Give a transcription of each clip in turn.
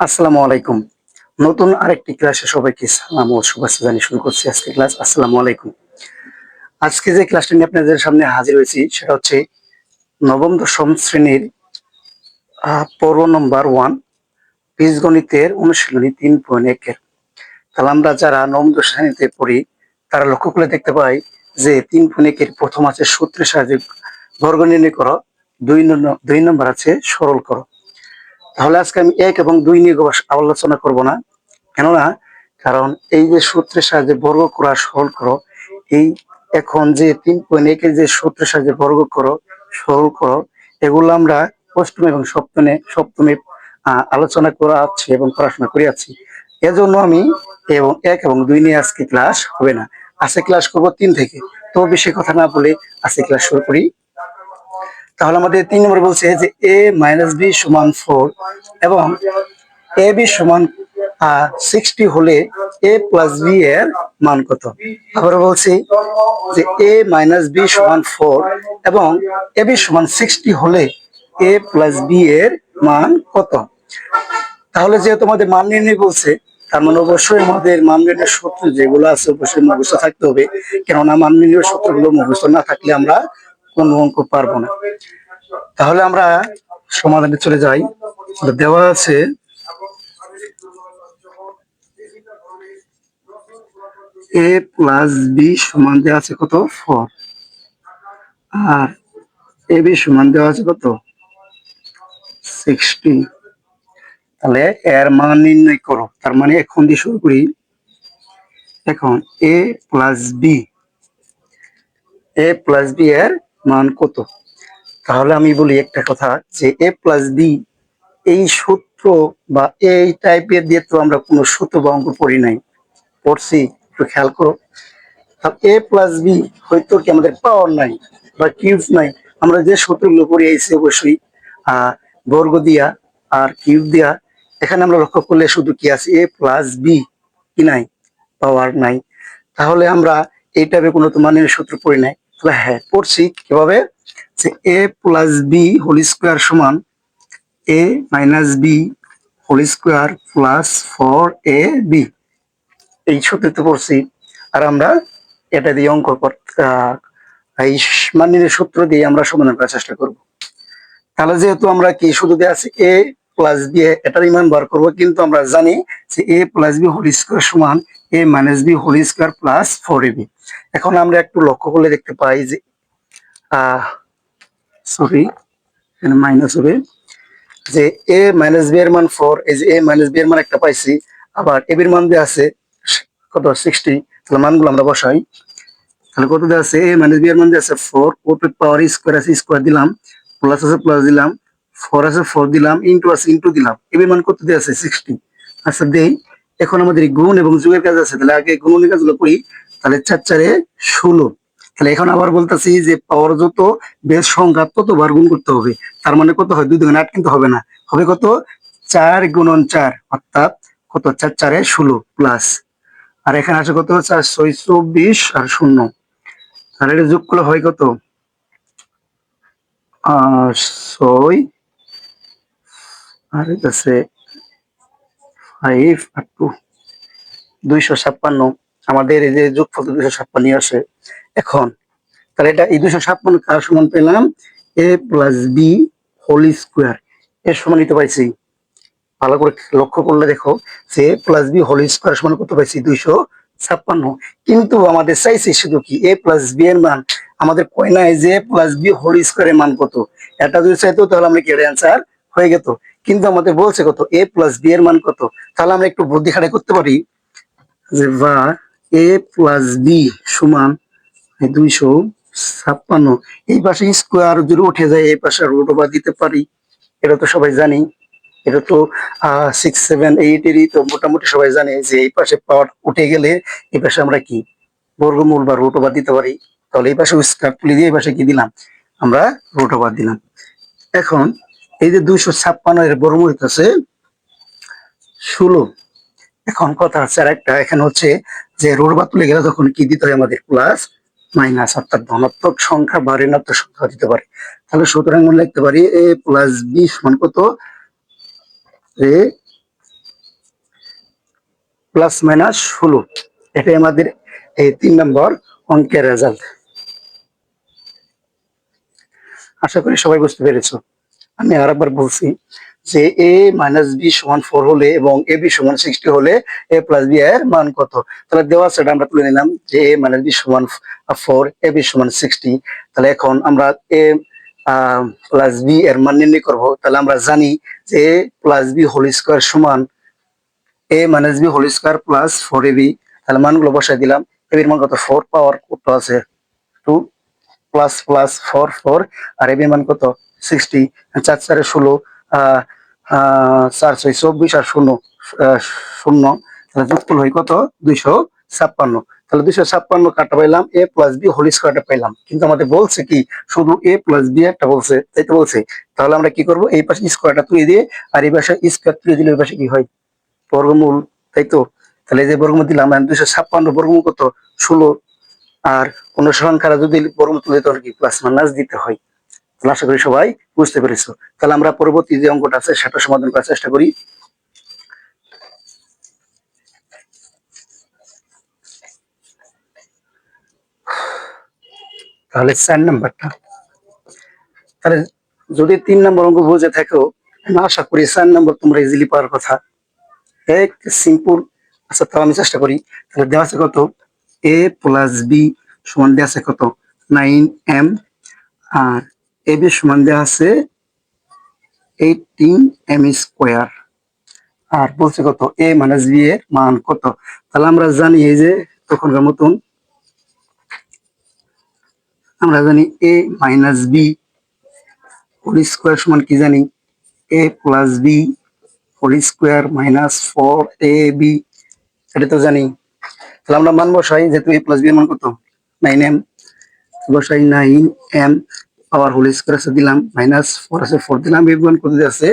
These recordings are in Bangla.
আসসালামু আলাইকুম। নতুন আরেকটি ক্লাসে সবাইকে সালাম ও শুভেচ্ছা জানিয়ে শুরু করছি আজকে ক্লাস। আসসালামু আলাইকুম। আজকে যে ক্লাসটা নিয়ে আপনাদের সামনে হাজির হয়েছি সেটা হচ্ছে নবম দশম শ্রেণীর পর্ব নম্বর 1 বীজগণিতের অনুশীলনী 3.1 এর। তাহলে আমরা যারা নবম দশম শ্রেণীতে পড়ি তারা লক্ষ্য করে দেখতে পাই যে 3.1 এর প্রথম আছে সূত্রের সাহায্যে বর্গ নির্ণয় করো, দুই নম্বর আছে সরল করো। তাহলে আজকে আমি 1 এবং 2 নিয়ে আলোচনা করব না, কেননা কারণ এই যে সূত্রের সাহায্যে বর্গ করা সরল করো, এই এখন যে 3.1 এর যে সূত্রের সাহায্যে বর্গ করো সরল করো, এগুলো আমরা অষ্টম এবং সপ্তমে আলোচনা করা আছে এবং পড়াশোনা করে আছি। এজন্য আমি 1 এবং 2 নিয়ে আজকে ক্লাস হবে না, আজকে ক্লাস করব 3 থেকে। তো বেশি কথা না বলে আজকে ক্লাস শুরু করি। তাহলে আমাদের 3 নম্বর বলছে যে a - b = 4 এবং ab সমান 60 হলে a + b এর মান কত। আবার বলছি যে a - b = 4 এবং ab সমান 60 হলে a + b এর মান কত। তাহলে যেহেতু আমাদের মান নির্ণয় বলছে, তার মানে অবশ্যই আমাদের মান নির্ণয়ের সূত্র যেগুলো আছে অবশ্যই মুখস্থ থাকতে হবে, কেননা মান নির্ণয়ের সূত্রগুলো মুখস্থ না থাকলে আমরা কোনো অঙ্ক পারবো না। তাহলে আমরা সমাধানে চলে যাই। দেওয়া আছে a + b সমান দেওয়া আছে কত 4 আর ab সমান দেওয়া আছে কত 60। তাহলে এর মান নির্ণয় করো। তার মানে এখন দিয়ে শুরু করি। এখন a + b এর মান কত। তাহলে আমি বলি একটা কথা যে a + b এই সূত্র বা এই টাইপের দিয়ে তো আমরা কোনো সূত্র বা অঙ্ক পড়ি নাই, পড়ছি একটু খেয়াল করো। a + b হয়তো কি আমাদের পাওয়ার নাই বা কিউব নাই, আমরা যে সূত্রগুলো পড়ে আইছি অবশ্যই বর্গ দিয়া আর কিউব দিয়া। এখানে আমরা লক্ষ্য করলে শুধু কি আছে a + b, কি নাই, পাওয়ার নাই। তাহলে আমরা এই টাইপের কোনো তো মানের সূত্র পড়ি নাই। তাহলে হ্যাঁ পড়ছি কিভাবে, যে a + b হোল স্কয়ার সমান a - b whole square plus 4ab, এই সূত্রতে পড়ছি। আর আমরা এটা দিয়ে অঙ্ক এই মানের সূত্র দিয়ে আমরা সমাধান করার চেষ্টা করব। তাহলে যেহেতু আমরা কি শুধু দিয়ে আছে a + b, এটার মান বার করব, কিন্তু আমরা জানি যে a + b হোল স্কয়ার সমান a - b whole square plus 4ab। এখন আমরা একটু লক্ষ্য করলে দেখতে পাই যে সরি এখানে মাইনাস হবে, যে a - b এর মান 4, এই যে a - b এর মান একটা পাইছি, আবার ab এর মান দিয়ে আছে কত 60। তাহলে মানগুলো আমরা বসাই। তাহলে কত দেওয়া আছে a - b এর মান দিয়ে আছে 4, উপরে পাওয়ার স্কয়ার আছে স্কয়ার দিলাম, প্লাস আছে প্লাস দিলাম, 4 আছে 4 দিলাম, ইনটু আছে ইনটু দিলাম। ab এর মান কত দেওয়া আছে 60। আচ্ছা দেই, এখন আমাদের গুণ এবং যোগের কাজ আছে, তাহলে আগে গুণনের কাজগুলো করি। তাহলে 4 × 4 = 16। তাহলে এখন আবার বলতেছি যে পাওয়ার যত বেজ সংখ্যা ততবার গুণ করতে হবে। তার মানে কত হয় 2 × 8 কিন্তু হবে না, হবে কত 4 × 4 অর্থাৎ কত 4 × 4 = 16 প্লাস, আর এখানে আছে কত 4 × 6 = 24 আর 0। তাহলে এটা যোগ করলে হয় কত 6 আর আছে 5 আর 2 256। আমাদের এই যে যোগফল 256 আসে। এখন তাহলে এটা এই 256 কার সমান পেলাম a + b হোল স্কয়ার এর সমানিত পাইছি। ভালো করে লক্ষ্য করলে দেখো যে a + b হোল স্কয়ার সমান কত পাইছি 256। কিন্তু আমাদের চাইছি শুধু কি a + b এর মান, আমাদের কয় নাই যে a + b হোল স্কয়ারের মান কত। এটা যদি চাইতো তাহলে আমরা কি এর অ্যান্সার হয়ে যেত, কিন্তু আমাদের বলছে কত a + b এর মান কত। তাহলে আমরা একটু বুদ্ধি খাটাই করতে পারি যে বা a + b সমান 256, এই পাশে স্কয়ার যদি উঠে যায় এই পাশে রুট ওভার দিতে পারি, এটা তো সবাই জানি। এটা তো 6, 7, 8 এরই তো মোটামুটি সবাই জানে যে এই পাশে পাওয়ার উঠে গেলে এই পাশে আমরা কি বর্গমূল বা রুট ওভার দিতে পারি। তাহলে এই পাশে স্কয়ার তুলে দিয়ে এই পাশে কি দিলাম আমরা রুট ওভার দিলাম। এখন এই যে 256 এর বর্গমূল হচ্ছে 16। এখন কথা হচ্ছে আরেকটা, এখানে হচ্ছে যে রুট ওভার তুলে গেলে তখন কি দিতে হয় আমাদের প্লাস মাইনাস, অর্থাৎ ধনাত্মক সংখ্যা বা ঋণাত্মক সংখ্যা দিতে পারে। তাহলে সুতরাং মনে লিখতে পারি a + b সমান কত a প্লাস মাইনাস 16। এটাই আমাদের এই 3 নম্বর অঙ্কের রেজাল্ট। আশা করি সবাই বুঝতে পেরেছো। আমি আরেকবার বলছি যে a মাইনাস বি সমান 4 হলে এবং এ বি সমান 60 হলে a প্লাস বি এর মান কত। তাহলে দেওয়া আছে, আমরা তুলে নিলাম যে a মাইনাস বি সমান 4, এ বি সমান 60। তাহলে এখন আমরা a প্লাস বি এর মান নির্ণয় করবো। তাহলে আমরা জানি যে a plus B whole square সমান a minus B whole square plus 4ab। তাহলে মানগুলো বসাই দিলাম। a এর মান কত, 4 পাওয়ার কত আছে 2 plus plus 4 4, R A B মান কত 60। 4 4 16, 4 6 24 আর শূন্য শূন্য। তাহলে যোগফল হয় কত 256। তাহলে 256 কাটা পাইলাম, এ প্লাস বি হোল স্কোয়ারটা পাইলাম। কিন্তু আমাদের বলছে কি শুধু এ প্লাস বি একটা বলছে, তাই তো বলছে। তাহলে আমরা কি করব, এই পাশে স্কোয়ারটা তুলে দিয়ে আর এই পাশে স্কোয়ার তুলে দিলে ওই পাশে কি হয় বর্গমূল, তাই তো। তাহলে এই যে বর্গমূল দিলাম, 256 বর্গমূল কত 16। আর কোন সংখ্যারা যদি বর্গমূল তুলে দিতে হয় কি প্লাস মাইনাস দিতে হয়। তাহলে আশা করি সবাই বুঝতে পেরেছো। তাহলে আমরা পরবর্তী যে অঙ্কটা আছে সেটা সমাধান করার চেষ্টা করি। তাহলে 4 নম্বরটা, তাহলে যদি 3 নম্বর অঙ্ক বুঝে থাকো, আমি আশা করি 4 নম্বর তোমরা ইজিলি পাওয়ার কথা। এক সিম্পল। আচ্ছা, তাহলে আমি চেষ্টা করি। তাহলে দেওয়া আছে কত, a প্লাস বি সমান দেওয়া আছে কত 9m, আর এ বি সমান দেওয়া আছে 18m স্কোয়ার। আর বলছে কত এ মাইনাস বি এর মান কত। তাহলে আমরা জানি এই যে তখনকার মতন আমরা জানি A minus B whole square সমান কি জানি A plus B whole square minus 4ab, এটা তো জানি। তাহলে আমরা মান বসাই, যেহেতু এ প্লাস বি এর মান কত 9m, বসাই 9m পাওয়ার হোল স্কোয়ার আছে দিলাম, মাইনাস 4 আছে 4 দিলাম, এর মান কত আছে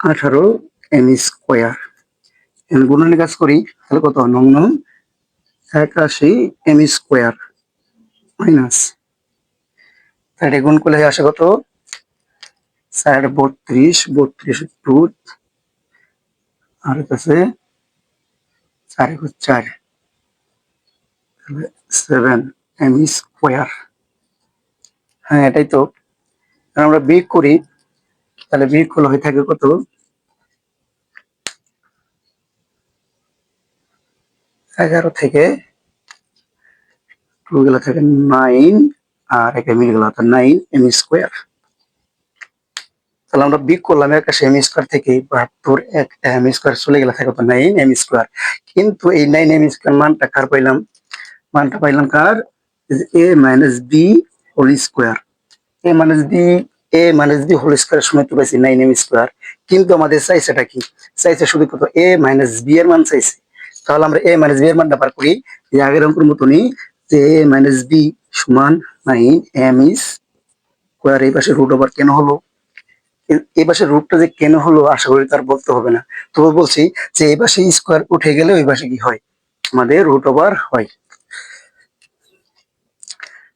18m স্কোয়ার। গুণনের কাজ করি, তাহলে কত 9 81m স্কোয়ার মাইনাস, তাহলে গুণ করলে আসে কত 4 32 32 টু, আর কাছে 4 4, তাহলে 7m স্কোয়ার। হ্যাঁ এটাই তো। আমরা বিয়োগ করি, তাহলে বিয়োগ করলে হয়ে থাকে কত 11 থেকে 2 গেলে থাকে 9, আর একে মিলে গেল 9m স্কোয়ার। তাহলে আমরা বিয়োগ করলাম একাশি এম স্কোয়ার থেকে 72 এম স্কোয়ার চলে গেলে থাকে 9m স্কোয়ার। কিন্তু এই 9m স্কোয়ার মানটা কার পাইলাম, মানটা পাইলাম কার, এ মাইনাস বি হোল স্কোয়ার। এ মাইনাস বি, এ মাইনাস বি হোল স্কোয়ার সময় তো পাইছি 9m স্কোয়ার। কিন্তু আমাদের চাইছেটা কি, চাইছে শুধু কত এ মাইনাস বি এর মান চাইছে। তাহলে আমরা এ মাইনাস বি এর মানটা বার করি, যে আগের অঙ্কের মতনই, যে এ মাইনাস বি সমান 9m স্কোয়ার। এই পাশে রুট ওভার কেন হলো, এই পাশে রুটটা যে কেন হলো আশা করি তার বলতে হবে না। তবে বলছি যে এই পাশে স্কোয়ার উঠে গেলে ওই পাশে কি হয় আমাদের রুট ওভার হয়।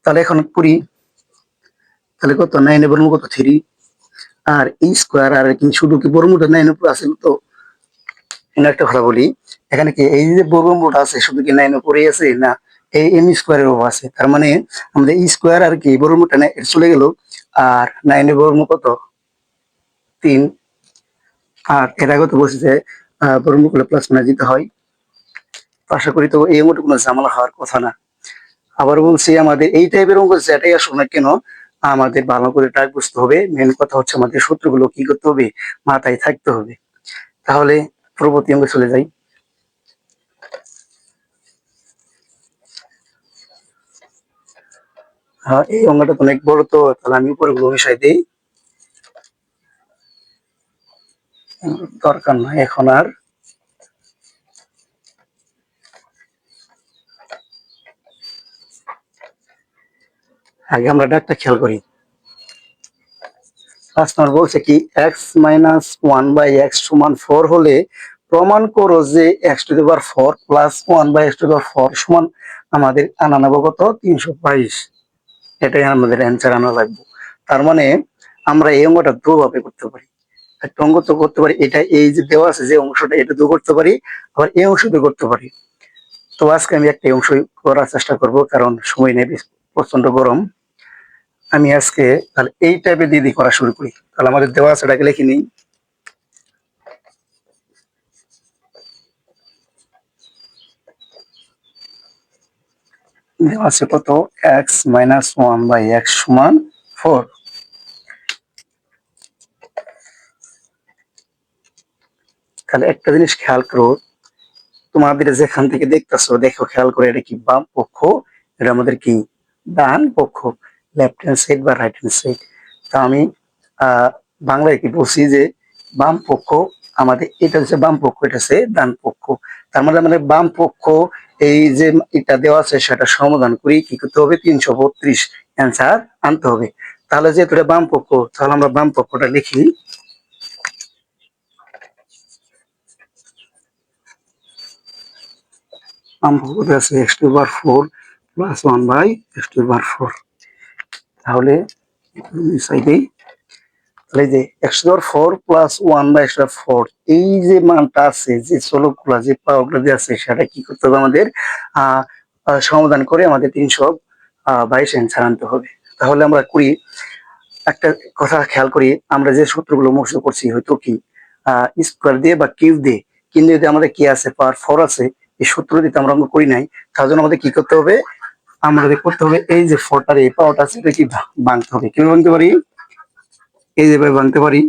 তাহলে এখন করি, তাহলে কত 9 এর বর্গমূল কত 3, আর এই স্কোয়ার আর কি শুধু কি বর্গমূলটা 9 উপর আছে তো। একটা কথা বলি, এখানে কি এই যে বর্গমূলটা আছে শুধু কি 9 উপরেই আছে না, এই এম স্কোয়ারের উপর আছে। তার মানে আমাদের স্কোয়ার আর কি বর্গমূলটা চলে গেল, আর 9 এর বর্গমূল কত 3। আর এর আগে তো বলছি যে বর্গমূল করলে প্লাস মাইনাস দিতে হয়। আশা করি তো এই অঙ্কটা কোনো ঝামেলা হওয়ার কথা না। আবার বলছি আমাদের এই টাইপের অঙ্ক যেটাই আসুক না কেন আমাদের ভালো করে ট্রাক বুঝতে হবে। মেন কথা হচ্ছে আমাদের সূত্রগুলো কি করতে হবে, মাথায় থাকতে হবে। তাহলে পরবর্তী অঙ্কে চলে যাই। হ্যাঁ এই অঙ্কটা তো অনেক বড়, তো তাহলে আমি উপরে গুলো বিষয় দিই, দরকার নাই এখন আর। আগে আমরা ডাকটা খেয়াল করি। ফার্স্ট নম্বর বলছে কি x মাইনাস 1/x সমান 4 হলে প্রমাণ করো যে x to the power 4 plus 1/x to the power 4 সমান, আমাদের আনা নেবো কত 322। এটাই আমাদের অ্যান্সার আনা লাগবে। তার মানে আমরা এই অঙ্কটা দুভাবে করতে পারি। একটা অঙ্ক তো করতে পারি, এটা এই যে দেওয়া আছে যে অংশটা, এটা তো করতে পারি, আবার এই অংশ তো করতে পারি। তো আজকে আমি একটা অংশ করার চেষ্টা করব, কারণ সময় নেই, প্রচন্ড গরম। আমি আজকে তাহলে এই টাইপের দিয়ে করা শুরু করি। তাহলে আমাদের দেওয়া আছে, এটাকে লিখে নিই। দেওয়া আছে কত, X minus one by X সমান 4। তাহলে একটা জিনিস খেয়াল করো, তোমাদের যেখান থেকে দেখতেছো দেখো, খেয়াল করে, এটা কি বাম পক্ষ, এটা আমাদের কি ডান পক্ষ, লেফট হ্যান্ড সাইড বা রাইট হ্যান্ড সাইড। তা আমি বাংলায় কি বলছি যে বাম পক্ষ আমাদের, এটা হচ্ছে বাম পক্ষ, এটা হচ্ছে ডান পক্ষ। তার মানে আমাদের বাম পক্ষ এই যে এটা দেওয়া আছে সেটা সমাধান করি কি করতে হবে, 332 অ্যান্সার আনতে হবে। তাহলে যেহেতু এটা বাম পক্ষ, তাহলে আমরা বাম পক্ষটা লিখি। বাম পক্ষ আছে এক্স টু বার 4 প্লাস 1 বাই এক্স টু বার 4। তাহলে সাইডেই, তাহলে যে এক্স টু বার 4 প্লাস 1 বাই এক্স টু বার 4, এই যে মানটা আছে, যে চলকগুলা যে পাওয়ারগুলো দিয়ে আছে, সেটা কি করতে হবে আমাদের, সমাধান করে আমাদের 322 অ্যান্সার আনতে হবে। তাহলে আমরা করি, একটা কথা খেয়াল করি, আমরা যে সূত্রগুলো মুখস্থ করছি, হয়তো কি স্কোয়ার দিয়ে বা কিউব দিয়ে, কিন্তু যদি আমাদের কি আছে, পাওয়ার 4 আছে, এই সূত্র দিতে আমরা করি নাই। তার জন্য আমাদের কি করতে হবে, আমাদের করতে হবে এই যে 4টার এই পাওয়ারটা আছে, এটা কি ভাঙতে হবে। কিভাবে ভাঙতে পারি, এই যে ভাঙতে পারি,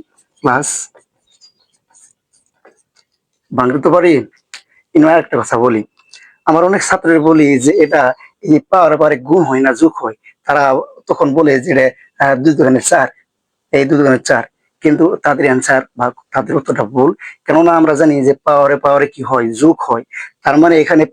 প্লাস ভাঙতে পারি। ইনো একটা কথা বলি, আমার অনেক ছাত্রের বলি যে এটা এই পাওয়ার পারে গুণ হয় না, যোগ হয়। তারা তখন বলে যে এটা 2 2 4, এই 2 2 4, কিন্তু তাদের অ্যান্সার বা তাদের উত্তরটা ভুল। কেননা আমরা জানি যে পাওয়ারে পাওয়ারে কি হয়, যোগ হয়। তার মানে এখানে